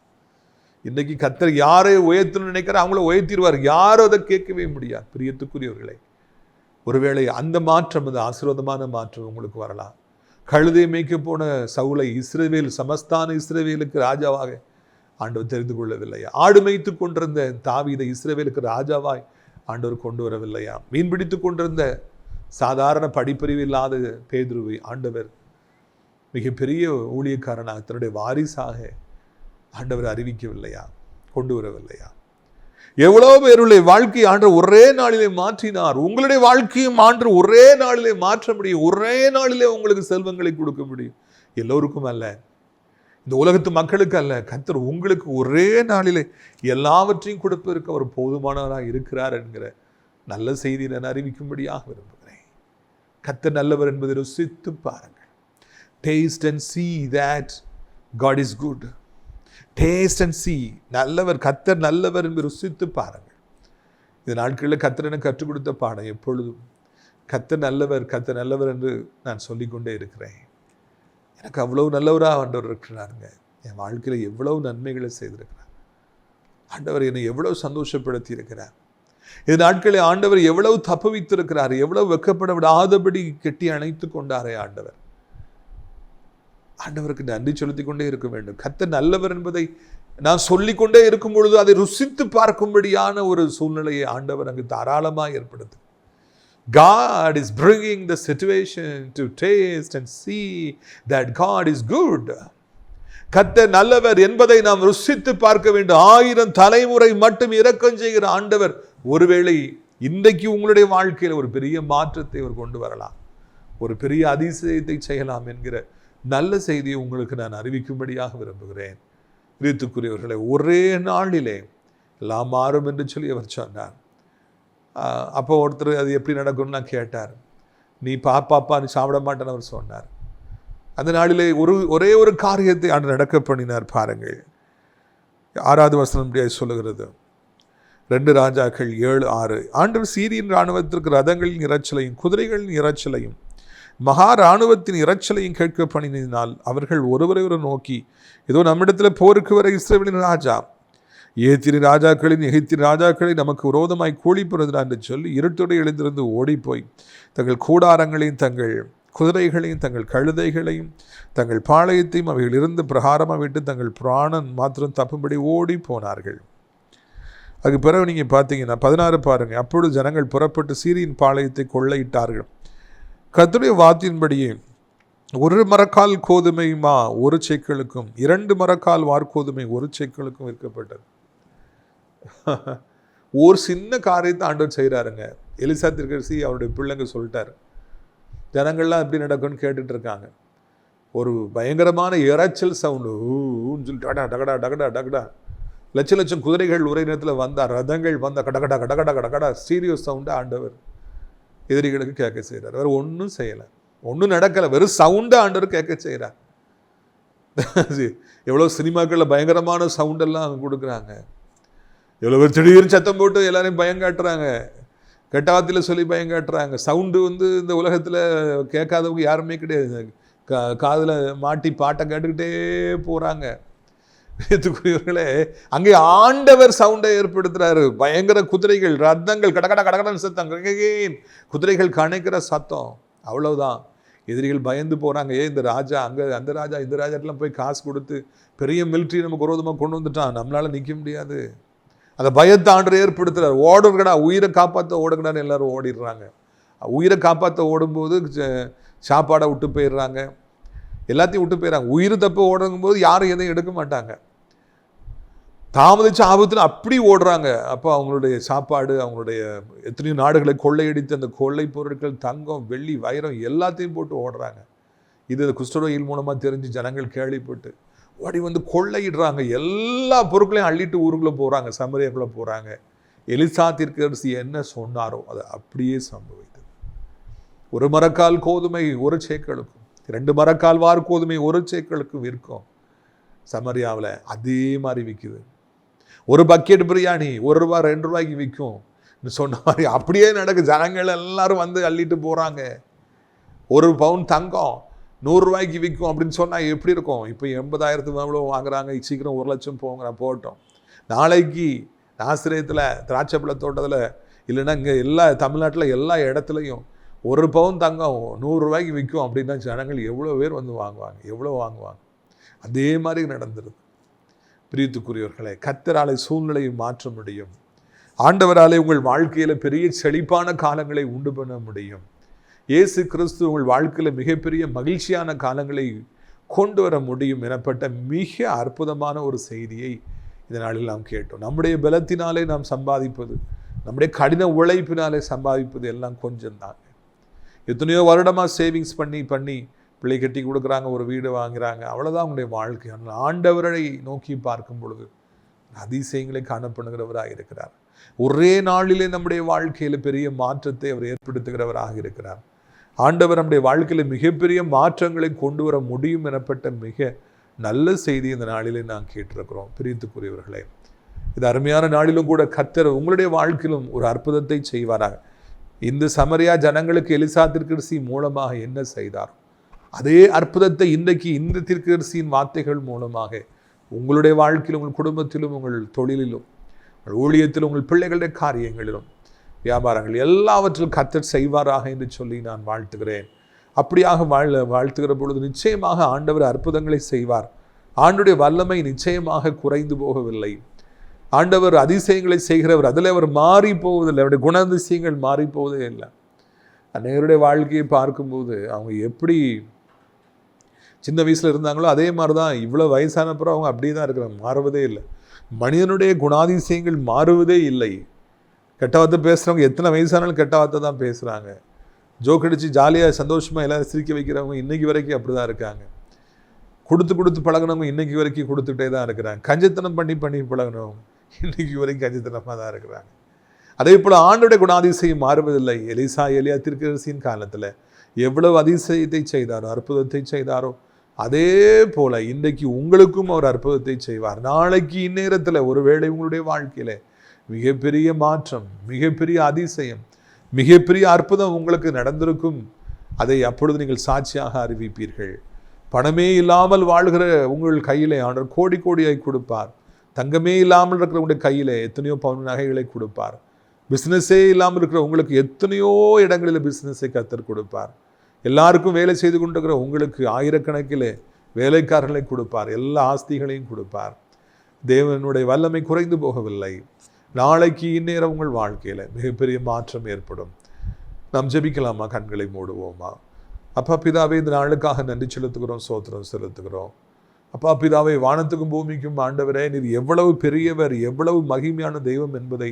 இன்னைக்கு கர்த்தர் யாரை உயர்த்தணும்னு நினைக்கிறார் அவங்கள உயர்த்திடுவார். யாரும் அதை கேட்கவே முடியாது. பிரியத்துக்குரியவர்களை, ஒருவேளை அந்த மாற்றம், அது ஆசீர்வாதமான மாற்றம் உங்களுக்கு வரலாம். கழுதை மேய்க்க போன சவுலை இஸ்ரவேல், சமஸ்தான இஸ்ரவேலுக்கு ராஜாவாக ஆண்டவர் தெரிந்து கொள்ளவில்லையா? ஆடு மேய்த்து கொண்டிருந்த தாவீதை இஸ்ரவேலுக்கு ராஜாவாய் ஆண்டவர் கொண்டு வரவில்லையா? மீன் பிடித்து கொண்டிருந்த சாதாரண படிப்பறிவு இல்லாத பேதுருவை ஆண்டவர் மிகப்பெரிய ஊழியக்காரனாக தன்னுடைய வாரிசாக ஆண்டவர் அறிவிக்கவில்லையா? கொண்டு வரவில்லையா? எவ்வளவு பேருடைய வாழ்க்கை ஆண்டவர் ஒரே நாளிலே மாற்றினார். உங்களுடைய வாழ்க்கையும் ஆண்டவர் ஒரே நாளிலே மாற்ற முடியும். ஒரே நாளிலே உங்களுக்கு செல்வங்களை கொடுக்க முடியும். எல்லோருக்கும் அல்ல, இந்த உலகத்து மக்களுக்கு அல்ல, கர்த்தர் உங்களுக்கு ஒரே நாளிலே எல்லாவற்றையும் கொடுப்பதற்கு அவர் போதுமானவராக இருக்கிறார் என்கிற நல்ல செய்தியை நான் அறிவிக்கும்படியாக விரும்புகிறேன். கர்த்தர் நல்லவர் என்பதை ருசித்து பாருங்கள். Taste and see that God is good. Taste and see, நல்லவர், கர்த்தர் நல்லவர் என்று ருசித்து பாருங்கள். இந்த நாட்களில் கர்த்தர் எனக்கு கற்றுக் கொடுத்த பாடம் எப்பொழுதும் கர்த்தர் நல்லவர், கர்த்தர் நல்லவர் என்று நான் சொல்லிக்கொண்டே இருக்கிறேன். எனக்கு அவ்வளவு நல்லவராக ஆண்டவர் இருக்கிறாருங்க. என் வாழ்க்கையில் எவ்வளவு நன்மைகளை செய்திருக்கிறார். ஆண்டவர் என்னை எவ்வளவு சந்தோஷப்படுத்தி இருக்கிறார். இந்த நாட்களில் ஆண்டவர் எவ்வளவு தப்புவித்திருக்கிறார். எவ்வளவு வெட்கப்பட விடாதபடி கெட்டி அணைத்து கொண்டாரே ஆண்டவர். ஆண்டவருக்கு நன்றி செலுத்திக் கொண்டே இருக்க வேண்டும். கர்த்தர் நல்லவர் என்பதை நான் சொல்லிக்கொண்டே இருக்கும் பொழுது அதை ருசித்து பார்க்கும்படியான ஒரு சூழ்நிலையை ஆண்டவர் அங்கு தாராளமாக ஏற்படுத்து. God is bringing the situation to taste and see that God is good. கர்த்தர் நல்லவர் என்பதை நாம் ருசித்து பார்க்க வேண்டும். 1000 தலைமுறை மட்டும் இரக்கம் செய்கிற ஆண்டவர் ஒருவேளை இன்றைக்கு உங்களுடைய வாழ்க்கையில் ஒரு பெரிய மாற்றத்தை அவர் கொண்டு வரலாம், ஒரு பெரிய அதிசயத்தை செய்யலாம் என்கிற நல்ல செய்தியை உங்களுக்கு நான் அறிவிக்கும்படியாக விரும்புகிறேன். பிரியத்துக்குரியவர்களே, ஒரே நாளிலே எல்லாம் மாறும் என்று சொல்லி அவர் சொன்னார். அப்போ ஒருத்தர் அது எப்படி நடக்கும்னு நான் கேட்டார். நீ பாப்பா நீ சாப்பிட மாட்டேன்னு அவர் சொன்னார். அந்த நாளிலே ஒரே ஒரு காரியத்தை ஆண்டு நடக்க பண்ணினார். பாருங்கள், 6வது வசனம் இப்படியாக சொல்லுகிறது. 2 ராஜாக்கள் 7:6. ஆண்டவர் சீரியன் இராணுவத்திற்கு ரதங்களின் இரைச்சலையும் குதிரைகளின் இரைச்சலையும் மகா இராணுவத்தின் இரைச்சலையும் கேட்க பண்ணினால் அவர்கள் ஒருவரை நோக்கி, ஏதோ நம்மிடத்தில் போருக்கு வர இஸ்ரவேலின் ராஜா ஏத்திரி ராஜாக்களின் எகிப்தின் ராஜாக்களை நமக்கு விரோதமாய் கூலி பெறுகிறார் என்று சொல்லி இருட்டோடு எழுந்திருந்து ஓடிப்போய் தங்கள் கூடாரங்களையும் தங்கள் குதிரைகளையும் தங்கள் கழுதைகளையும் தங்கள் பாளையத்தையும் அவைகள் இருந்து பிரகாரமாக விட்டு தங்கள் பிராணன் மாத்திரம் தப்பும்படி ஓடி போனார்கள். அதுக்கு பிறகு நீங்கள் பார்த்தீங்கன்னா 16 பாருங்கள். அப்பொழுது ஜனங்கள் புறப்பட்டு சீரியின் பாளையத்தை கொள்ளையிட்டார்கள். கர்த்தருடைய வார்த்தையின்படியே 1 மரக்கால் கோதுமை மா 1 சேக்கலுக்கும் 2 மரக்கால் வார்கோதுமை 1 சேக்கலுக்கும் விற்கப்பட்டது. ஒரு சின்ன காரியத்தை ஆண்டவர் செய்கிறாருங்க. எலிசா தீர்க்கதரிசி அவருடைய பிள்ளைங்க சொல்லிட்டாரு. ஜனங்கள்லாம் எப்படி நடக்கும்னு கேட்டுட்டு இருக்காங்க. ஒரு பயங்கரமான இரைச்சல் சவுண்டு ஊன்னு சொல்லி டகடா டகடா டகடா டகடா லட்சம் குதிரைகள் ஒரே நேரத்தில் வந்தார், ரதங்கள் வந்த கடகடா கடகடா கடகடா சீரியஸ் சவுண்டு ஆண்டவர் எதிரிகளுக்கு கேட்க செய்கிறார். அவர் ஒன்றும் செய்யலை, ஒன்றும் நடக்கலை, வெறும் சவுண்டு ஆண்டவர் கேட்க செய்கிறார். எவ்வளோ சினிமாக்களில் பயங்கரமான சவுண்டெல்லாம் கொடுக்குறாங்க. எவ்வளோ பேர் திடீர்னு சத்தம் போட்டு எல்லாரையும் பயங்காட்டுறாங்க, கெட்டாத்தில் சொல்லி பயங்காட்டுறாங்க. சவுண்டு இந்த உலகத்தில் கேட்காதவங்க யாருமே கிடையாது. காதில் மாட்டி பாட்டை கேட்டுக்கிட்டே போகிறாங்க. ஏற்றுக்குரியவர்களே, அங்கே ஆண்டவர் சவுண்டை ஏற்படுத்துகிறாரு. பயங்கர குதிரைகள் ரத்தங்கள் கடகட கடகடன்னு சத்தம், குதிரைகள் கணைக்கிற சத்தம், அவ்வளவுதான். எதிரிகள் பயந்து போகிறாங்க. இந்த ராஜா அங்கே, அந்த ராஜா இந்த ராஜாட்டெலாம் போய் காசு கொடுத்து பெரிய மிலிட்ரி நமக்கு விரோதமாக கொண்டு வந்துட்டான், நம்மளால் நிற்க முடியாது. அந்த பயத்தை ஆண்டவர் ஏற்படுத்துகிறார். ஓடுறடா, உயிரை காப்பாற்ற ஓடுங்கடான்னு எல்லாரும் ஓடிடுறாங்க. உயிரை காப்பாற்ற ஓடும்போது சாப்பாடை விட்டு போயிடுறாங்க, எல்லாத்தையும் விட்டு போயிடுறாங்க. உயிர் தப்ப ஓடுங்கும்போது யாரும் எதையும் எடுக்க மாட்டாங்க. தாமதிச்சு ஆபத்தில் அப்படி ஓடுறாங்க. அப்போ அவங்களுடைய சாப்பாடு, அவங்களுடைய எத்தனையோ நாடுகளை கொள்ளையடித்து அந்த கொள்ளை பொருட்கள், தங்கம் வெள்ளி வைரம் எல்லாத்தையும் போட்டு ஓடுறாங்க. இது குஷ்டரோகிகள் மூலமாக தெரிஞ்சு ஜனங்கள் கேள்விப்பட்டு ஓடி கொள்ளையிடுறாங்க. எல்லா பொருட்களையும் அள்ளிட்டு ஊருக்குள்ளே போகிறாங்க, சமரியாக்குள்ளே போகிறாங்க. எலிசா தீர்க்கதரிசி என்ன சொன்னாரோ அது அப்படியே சம்பவித்தது. 1 மரக்கால் கோதுமை 1 சேக்கலுக்கும் 2 மரக்கால் வார்கோதுமை 1 சேக்கலுக்கும் விற்கும். சமரியாவில் அதே மாதிரி விற்குது. 1 பக்கெட் பிரியாணி 1 ரூபா 2 ரூபாய்க்கு விற்கும் சொன்ன மாதிரி அப்படியே நடக்கு. ஜனங்கள் எல்லாரும் அள்ளிட்டு போகிறாங்க. 1 பவுன் தங்கம் 100 ரூபாய்க்கு விற்கும் அப்படின்னு சொன்னால் எப்படி இருக்கும்? இப்போ 80,000 எவ்வளோ வாங்குறாங்க, சீக்கிரம் 1 லட்சம் போட்டோம். நாளைக்கு நாசிரியத்தில் திராட்சை பழ தோட்டத்தில் இல்லைன்னா இங்கே எல்லா தமிழ்நாட்டில் எல்லா இடத்துலையும் 1 பவுன் தங்கம் 100 ரூபாய்க்கு விற்கும் அப்படின்னா ஜனங்கள் எவ்வளோ பேர் வாங்குவாங்க, எவ்வளோ வாங்குவாங்க. அதே மாதிரி நடந்துருது. பிரியத்துக்குரியவர்களே, கர்த்தராலே சூழ்நிலையை மாற்ற முடியும். ஆண்டவராலே உங்கள் வாழ்க்கையில் பெரிய செழிப்பான காலங்களை உண்டு பண்ண முடியும். இயேசு கிறிஸ்து உங்கள் வாழ்க்கையில் மிகப்பெரிய மகிழ்ச்சியான காலங்களை கொண்டு வர முடியும் எனப்பட்ட மிக அற்புதமான ஒரு செய்தியை இந்த நாளில் நாம் கேட்டோம். நம்முடைய பலத்தினாலே நாம் சம்பாதிப்பது, நம்முடைய கடின உழைப்பினாலே சம்பாதிப்பது எல்லாம் கொஞ்சம் தாங்க. எத்தனையோ வருடமாக சேவிங்ஸ் பண்ணி பிள்ளை கட்டி கொடுக்குறாங்க, ஒரு வீடு வாங்குறாங்க, அவ்வளோதான் உங்களுடைய வாழ்க்கை. ஆனால் ஆண்டவரை நோக்கி பார்க்கும் பொழுது அதிசயங்களை காணப்படுகிறவராக இருக்கிறார். ஒரே நாளிலே நம்முடைய வாழ்க்கையில் பெரிய மாற்றத்தை அவர் ஏற்படுத்துகிறவராக இருக்கிறார். ஆண்டவர் நம்முடைய வாழ்க்கையில் மிகப்பெரிய மாற்றங்களை கொண்டு வர முடியும் எனப்பட்ட மிக நல்ல செய்தி இந்த நாளிலே நான் கேட்டிருக்கிறோம். பிரியத்துக்குரியவர்களே, இது அருமையான நாளிலும் கூட கர்த்தர் உங்களுடைய வாழ்க்கையிலும் ஒரு அற்புதத்தை செய்வாராக. இந்த சமரியா ஜனங்களுக்கு எலிசா தீர்க்கதரிசி மூலமாக என்ன செய்தார், அதே அற்புதத்தை இன்றைக்கு இந்த தீர்க்கதரிசியின் வார்த்தைகள் மூலமாக உங்களுடைய வாழ்க்கையிலும், உங்கள் குடும்பத்திலும், உங்கள் தொழிலிலும், உங்கள் ஊழியத்திலும், உங்கள் பிள்ளைகளுடைய காரியங்களிலும், வியாபாரங்கள் எல்லாவற்றிலும் கர்த்தர் செய்வாராக என்று சொல்லி நான் வாழ்த்துகிறேன். அப்படியாக வாழ்த்துகிற பொழுது நிச்சயமாக ஆண்டவர் அற்புதங்களை செய்வார். ஆண்டுடைய வல்லமை நிச்சயமாக குறைந்து போகவில்லை. ஆண்டவர் அதிசயங்களை செய்கிறவர், அதில் அவர் மாறி போவதில்லை. அவருடைய குணாதிசயங்கள் மாறி போவதே இல்லை. அநேகருடைய வாழ்க்கையை பார்க்கும்போது அவங்க எப்படி சின்ன வயசில் இருந்தாங்களோ அதே மாதிரி தான் இவ்வளோ வயசானப்புறம் அவங்க அப்படியே தான் இருக்கிறாங்க, மாறுவதே இல்லை. மனிதனுடைய குணாதிசயங்கள் மாறுவதே இல்லை. கெட்ட வார்த்தை பேசுகிறவங்க எத்தனை வயசானாலும் கெட்ட வார்த்தை தான் பேசுகிறாங்க. ஜோக் அடித்து ஜாலியாக சந்தோஷமாக எல்லோரும் சிரிக்க வைக்கிறவங்க இன்றைக்கி வரைக்கும் அப்படி தான் இருக்காங்க. கொடுத்து பழகினவங்க இன்றைக்கி வரைக்கும் கொடுத்துட்டே தான் இருக்கிறாங்க. கஞ்சத்தனம் பண்ணி பழகினவங்க இன்றைக்கி வரைக்கும் கஞ்சத்தனமாக தான் இருக்கிறாங்க. அதே போல் ஆண்டோடைய குணாதிசயம் மாறுவதில்லை. எலியா தீர்க்கதரிசியின் காலத்தில் எவ்வளவு அதிசயத்தை செய்தாரோ, அற்புதத்தை செய்தாரோ, அதே போல் இன்றைக்கு உங்களுக்கும் அவர் அற்புதத்தை செய்வார். நாளைக்கு இந்நேரத்தில் ஒருவேளை உங்களுடைய வாழ்க்கையில் மிகப்பெரிய மாற்றம், மிகப்பெரிய அதிசயம், மிகப்பெரிய அற்புதம் உங்களுக்கு நடந்திருக்கும். அதை அப்பொழுது நீங்கள் சாட்சியாக அறிவிப்பீர்கள். பணமே இல்லாமல் வாழ்கிற உங்கள் கையிலே ஆண்டவர் கோடி கோடியாய் கொடுப்பார். தங்கமே இல்லாமல் இருக்கிறவங்களுடைய கையில் எத்தனையோ பவுன் நகைகளை கொடுப்பார். பிஸ்னஸே இல்லாமல் இருக்கிற உங்களுக்கு எத்தனையோ இடங்களில் பிஸ்னஸை கர்த்தர் கொடுப்பார். எல்லாருக்கும் வேலை செய்து கொண்டிருக்கிற உங்களுக்கு ஆயிரக்கணக்கில் வேலைக்காரர்களை கொடுப்பார். எல்லா ஆஸ்திகளையும் கொடுப்பார். தேவனுடைய வல்லமை குறைந்து போகவில்லை. நாளைக்கு இந்நேரம் உங்கள் வாழ்க்கையில் மிகப்பெரிய மாற்றம் ஏற்படும். நாம் ஜெபிக்கலாமா? கண்களை மூடுவோமா? அப்பா பிதாவே, இந்த நாளுக்காக நன்றி செலுத்துகிறோம், ஸ்தோத்திரம் செலுத்துகிறோம். அப்பா பிதாவே, வானத்துக்கும் பூமிக்கும் ஆண்டவரே, நீர் எவ்வளவு பெரியவர், எவ்வளவு மகிமையான தெய்வம் என்பதை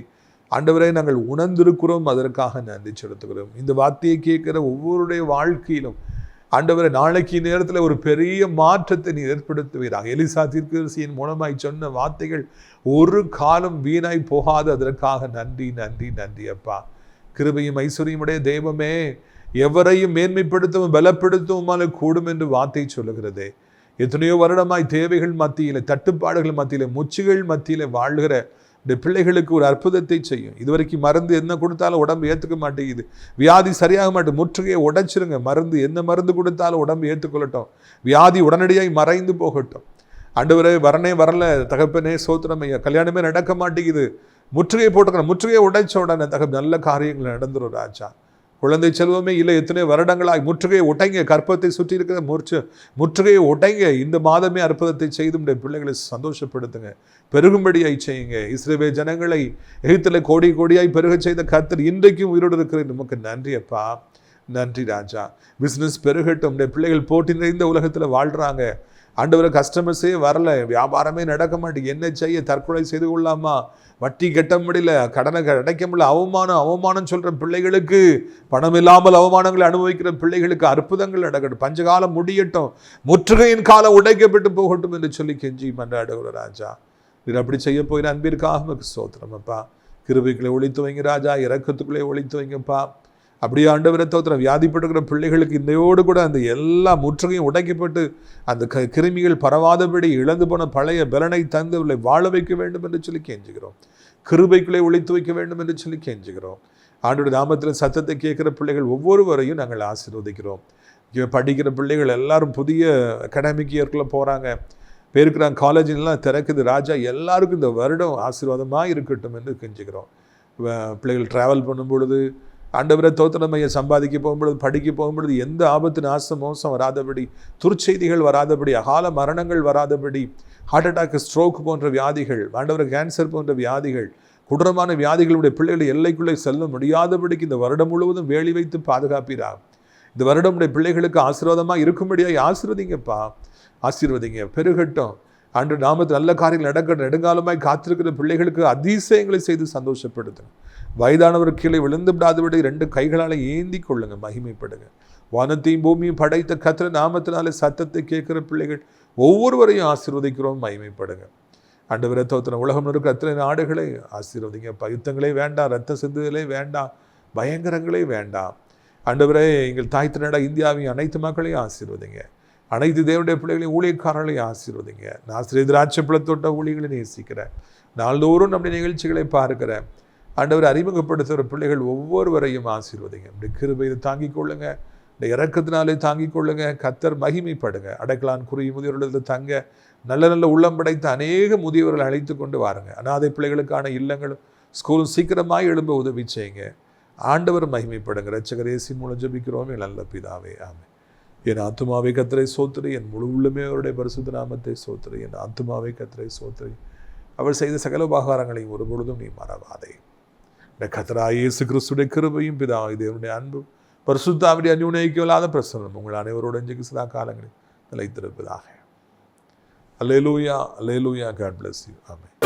ஆண்டவரே நாங்கள் உணர்ந்திருக்கிறோம். அதற்காக நன்றி செலுத்துகிறோம். இந்த வார்த்தையை கேட்கிற ஒவ்வொருடைய வாழ்க்கையிலும் ஆண்டவரே நாளைக்கு நேரத்தில் ஒரு பெரிய மாற்றத்தை நீ ஏற்படுத்துவீராக. எலிசா தீர்க்கதரிசியின் மூலமாய் சொன்ன வார்த்தைகள் ஒரு காலம் வீணாய் போகாது. அதற்காக நன்றி நன்றி நன்றி அப்பா. கிருபையும் ஐஸ்வர்யமுடைய தெய்வமே, எவரையும் மேன்மைப்படுத்தவும் பலப்படுத்தவும் கூடும் என்று வார்த்தை சொல்லுகிறதே. எத்தனையோ வருடமாய் தேவைகள் மத்தியில், தட்டுப்பாடுகள் மத்தியில், முச்சுகள் மத்தியில் வாழ்கிற இந்த பிள்ளைகளுக்கு ஒரு அற்புதத்தை செய்யும். இதுவரைக்கும் மருந்து என்ன கொடுத்தாலும் உடம்பு ஏற்றுக்க மாட்டேங்குது. வியாதி சரியாக மாட்டேன். முற்றுகையை உடைச்சிருங்க. என்ன மருந்து கொடுத்தாலும் உடம்பு ஏற்றுக்கொள்ளட்டும். வியாதி உடனடியாக மறைந்து போகட்டும். ஆண்டவரே, வரல தகப்பனே, சோத்திரம் ஐயா, கல்யாணமே நடக்க மாட்டேங்குது. முற்றுகையை போட்டுக்கணும். முற்றுகையை உடைச்ச உடனே நல்ல காரியங்கள் நடந்துடும் ராஜா. குழந்தை செல்வமே இல்லை, எத்தனை வருடங்களாய் முற்றுகையை உடைங்க. கற்பத்தை சுற்றி இருக்கிற முற்றுகையை உடைங்க. இந்த மாதமே அற்புதத்தை செய்து பிள்ளைகளை சந்தோஷப்படுத்துங்க, பெருகும்படியாய் செய்யுங்க. இஸ்ரவேல் ஜனங்களை எகிப்தில் கோடி கோடியாய் பெருக செய்த கர்த்தர் இன்றைக்கும் உயிரோடு இருக்கிற நமக்கு நன்றி அப்பா, நன்றி ராஜா. பிஸ்னஸ் பெருகட்டும். பிள்ளைகள் போட்டி நிறைந்த உலகத்தில் வாழ்கிறாங்க. ஆண்டவரை கஸ்டமர்ஸே வரல, வியாபாரமே நடக்க மாட்டேங்குது. என்ன செய்ய? தற்கொலை செய்து கொள்ளலாமா? வட்டி கட்ட முடியல, கடனை அடைக்க முடியல, அவமானம் சொல்கிற பிள்ளைகளுக்கு, பணம் இல்லாமல் அவமானங்களை அனுபவிக்கிற பிள்ளைகளுக்கு அற்புதங்கள் நடக்கட்டும். பஞ்சகாலம் முடியட்டும், முற்றுகையின் காலம் உடைக்கப்பட்டு போகட்டும் என்று சொல்லி கெஞ்சி மன்றாடுகிற ராஜா. நீர் அப்படி செய்ய போகிற அன்பிற்காக ஸ்தோத்திரம் அப்பா. கிருபைகளை ஒழித்து வைங்க ராஜா, இரக்கத்துக்குள்ளே ஒழித்து வைங்கப்பா. அப்படியே ஆண்டவரை தோத்திரம். வியாதிப்பட்டுக்கிற பிள்ளைகளுக்கு இன்றையோடு கூட அந்த எல்லா முற்றுகையும் உடைக்கப்பட்டு அந்த கிருமிகள் பரவாதபடி இழந்து போன பழைய பலனை தந்து அவர்களை வாழ வைக்க வேண்டும் என்று சொல்லி கெஞ்சுகிறோம். கிருபைக்குள்ளே ஒழித்து வைக்க வேண்டும் என்று சொல்லி கெஞ்சுகிறோம். ஆண்டோட நாமத்தில் சத்தத்தை கேட்குற பிள்ளைகள் ஒவ்வொருவரையும் நாங்கள் ஆசீர்வதிக்கிறோம். படிக்கிற பிள்ளைகள் எல்லாரும் புதிய அகாடமிக் இயர்க்குள்ளே போகிறாங்க, பேருக்குறாங்க, காலேஜெலாம் திறக்குது ராஜா. எல்லாருக்கும் இந்த வருடம் ஆசீர்வாதமாக இருக்கட்டும் என்று கெஞ்சுகிறோம். பிள்ளைகள் ட்ராவல் பண்ணும் பொழுது ஆண்டவரை தோத்திரம் ஐயா, சம்பாதிக்க போகும்பொழுது, படிக்க போகும்பொழுது எந்த ஆபத்து, நாசம், மோசம் வராதபடி, துர்ச்செய்திகள் வராதபடி, அகால மரணங்கள் வராதபடி, ஹார்ட் அட்டாக், ஸ்ட்ரோக் போன்ற வியாதிகள், ஆண்டவரை கேன்சர் போன்ற வியாதிகள், கொடூரமான வியாதிகளுடைய பிள்ளைகளை எல்லைக்குள்ளே செல்ல முடியாதபடிக்கு இந்த வருடம் முழுவதும் வேலி வைத்து பாதுகாப்பீராக. இந்த வருடமுடைய பிள்ளைகளுக்கு ஆசீர்வாதமாக இருக்கும்படியாக ஆசீர்வதிங்கப்பா, ஆசீர்வதிங்க, பெருகட்டும். ஆண்டு நாமத்தில் நல்ல காரியங்கள் நடக்க நெடுங்காலமாய் காத்திருக்கிற பிள்ளைகளுக்கு அதிசயங்களை செய்து சந்தோஷப்படுத்துங்க. வயதானவர் கீழே விழுந்து விடாதபடி 2 கைகளால் ஏந்தி கொள்ளுங்க, மகிமைப்படுங்க. வானத்தையும் பூமியும் படைத்த கர்த்தர் நாமத்தினாலே சத்தத்தை கேட்கிற பிள்ளைகள் ஒவ்வொருவரையும் ஆசீர்வதிக்கிறோம், மகிமைப்படுங்க. ஆண்டவரை தோத்திரம். உலகம் இருக்கிற அத்தனை நாடுகளை ஆசீர்வதிங்க. யுத்தங்களே வேண்டாம், ரத்த சிந்துதலே வேண்டாம், பயங்கரங்களே வேண்டாம். ஆண்டவரே, எங்கள் தாய் திருநாடாக இந்தியாவையும் அனைத்து மக்களையும் ஆசீர்வதிங்க. அனைத்து தேவனுடைய பிள்ளைகளையும் ஊழியக்காரர்களையும் ஆசீர்வதிங்க. நான் திராட்சைப்பழத்தோட்ட ஊழியர்களை நேசிக்கிறேன். நாள்தோறும் நம்முடைய நிகழ்ச்சிகளை பார்க்கிறேன். ஆண்டவர் அறிமுகப்படுத்துகிற பிள்ளைகள் ஒவ்வொருவரையும் ஆசீர்வதிங்க. இப்படி கிருபையை தாங்கிக் கொள்ளுங்க, இந்த இறக்கத்தினாலே தாங்கிக் கொள்ளுங்க. கர்த்தர் மகிமைப்படுங்க. அடைக்கலான் குறுகிய முதியோர்களில் தங்க நல்ல நல்ல உள்ளம் படைத்த அநேக முதியவர்களை அழைத்து கொண்டு வாருங்க. அனாதை பிள்ளைகளுக்கான இல்லங்களும் ஸ்கூலும் சீக்கிரமாக எழும்ப உதவி செய்யுங்க. ஆண்டவர் மகிமைப்படுங்க. இரட்சகர் இயேசுவின் மூலம் ஜெபிக்கிறோம் நல்ல பிதாவே, ஆமென். என் ஆத்துமாவை கர்த்தரை சோத்திரி, என் முழு உள்ளமே அவருடைய பரிசுத்த நாமத்தை சோத்திரி. என் ஆத்துமாவை கர்த்தரை சோத்திரி, அவர் செய்த சகல உபகாரங்களையும் ஒருபொழுதும் நீ மறவாதே. கர்த்தராகிய இயேசு கிறிஸ்துவின் கிருபையும் பிதாவாகிய தேவனுடைய அன்பும் பரிசுத்தாவின் அந்யுனைக்கமில்லாத பிரசன்னம் உங்கள் அனைவரோட இன்றைக்கு சதா காலங்களில் நிலைத்திருப்பதாக. அல்லேலூயா, அல்லேலூயா. God bless you. Amen.